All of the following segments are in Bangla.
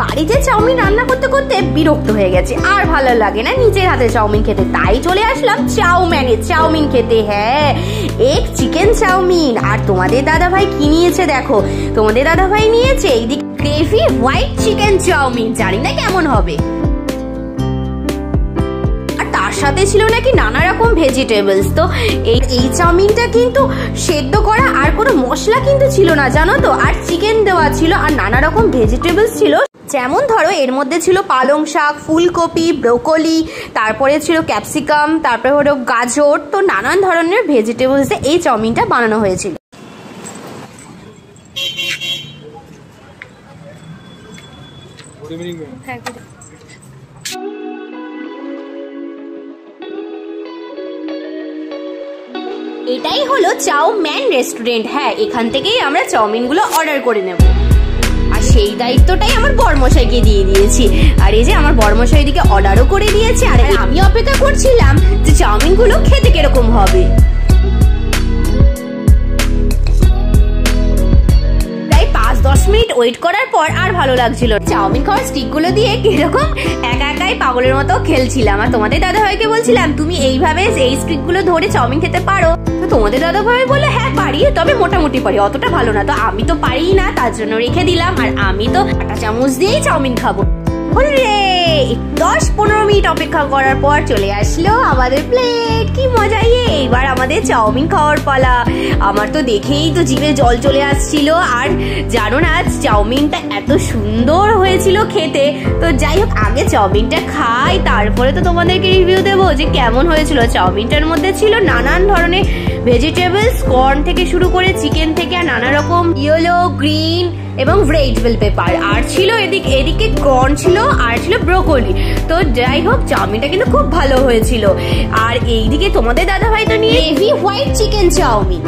বাড়িতে চাউমিন রান্না করতে করতে বিরক্ত হয়ে গেছে, আর ভালো লাগে না নিজের হাতে চাউমিন খেতে, তাই চলে আসলাম চাউমিন খেতে। হ্যাঁ, এক চিকেন চাউমিন। আর তোমাদের দাদা ভাই কি নিয়েছে দেখো, তোমাদের দাদা ভাই নিয়েছে এইদিকে গ্রেভি হোয়াইট চিকেন চাউমিন, জানি না কেমন হবে। তার সাথে ছিল নাকি নানা রকম ভেজিটেবলস। তো এই চাউমিনটা কিন্তু সেদ্ধ করা, আর কোনো মশলা কিন্তু ছিল না জানো তো, আর চিকেন দেওয়া ছিল, আর নানা রকম ভেজিটেবলস ছিল। যেমন ধরো এর মধ্যে ছিল পালং শাক, ফুলকপি, ব্রোকলি, তারপরে ছিল ক্যাপসিকাম, তারপরে হলো গাজর। তো নানান ধরনের ভেজিটেবলস এই চাউমিনটা বানানো হয়েছিল। এটাই হলো চাউম্যান রেস্টুরেন্ট। হ্যাঁ, এখান থেকেই আমরা চাউমিনগুলো অর্ডার করে নেব, আর সেই দায়িত্বটাই আমার বড়মশাইকে দিয়ে দিয়েছি। আর এই যে আমার বড়মশাই এদিকে অর্ডারও করে দিয়েছে, আর আমি অপেক্ষা করছিলাম যে চাউমিনগুলো খেতে কিরকম হবে। প্রায় 5-10 মিনিট ওয়েট করার পর আর ভালো লাগছিল, চাউমিন খাওয়ার স্টিকগুলো দিয়ে কিরকম একা একাই পাগলের মতো খেলছিলাম। আর তোমাদের দাদা ভাইকে বলছিলাম তুমি এইভাবে এই স্টিকগুলো ধরে চাউমিন খেতে পারো? তো তোমাদের দাদা ভাই বললো হ্যাঁ পারি, তবে মোটামুটি পারি, অতটা ভালো না। তো আমি তো পারি না, তার জন্য রেখে দিলাম, আর আমি তো আটা চামচ দিয়েই চাউমিন খাবো। 10-15 মিনিট অপেক্ষা করার পর চলে আসলো আমাদের প্লেট। কি মজা! এইবার আমাদের চাউমিন খাওয়ার পালা। আমার তো দেখেই তো জিভে জল চলে আসছিল। আর জানো না চাউমিনটা এত সুন্দর হয়েছিল খেতে। তো যাই হোক, আগে চাউমিনটা খাই, তারপরে তো তোমাদেরকে রিভিউ দেবো যে কেমন হয়েছিল। চাউমিনটার মধ্যে ছিল নানান ধরনের ভেজিটেবলস, কর্ন থেকে শুরু করে চিকেন থেকে, আর নানা রকম ইয়েলো, গ্রিন এবং রেড বেল পেপার, আর ছিল এদিকে কর্ন ছিল, আর ছিল ব্রোকলি। তো যাই হোক, চাউমিনটা কিন্তু খুব ভালো হয়েছিল। আর এইদিকে তোমাদের দাদা ভাই তো নিয়ে গ্রেভি হোয়াইট চিকেন চাউমিন,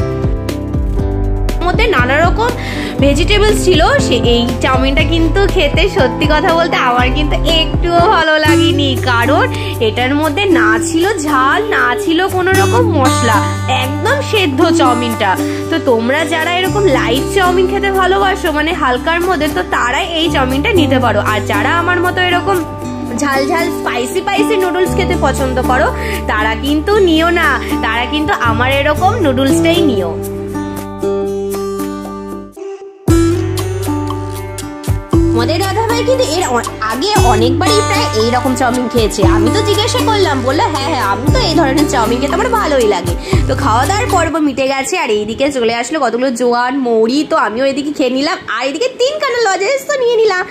মধ্যে নানা রকম ভেজিটেবলস ছিল। এই চাউমিনটা কিন্তু খেতে সত্যি কথা বলতে আমার কিন্তু একটুও ভালো লাগেনি, কারণ এটার মধ্যে না ছিল ঝাল, না ছিল কোনো রকম মশলা, একদম সেদ্ধ চাউমিনটা। তো তোমরা যারা এরকম লাইট চাউমিন খেতে ভালোবাসো, মানে হালকার মধ্যে, তো তারাই এই চাউমিনটা নিতে পারো। আর যারা আমার মতো এরকম ঝাল ঝাল স্পাইসি নুডলস খেতে পছন্দ করো, তারা কিন্তু নিও না, তারা কিন্তু আমার এরকম নুডলসটাই নিও। আমাদের দাদা ভাই কিন্তু এর আগে অনেকবারই প্রায় এইরকম চাউমিন খেয়েছে। আমি তো জিজ্ঞাসা করলাম, বললো হ্যাঁ আমি তো এই ধরনের চাউমিন খেতে আমার ভালোই লাগে। তো খাওয়া দাওয়ার পর্ব মিটে গেছে, আর এইদিকে চলে আসলো কতগুলো জোয়ান মৌরি। তো আমিও এদিকে খেয়ে নিলাম, আর এদিকে 3 খানা লজেন্স তো নিয়ে নিলাম।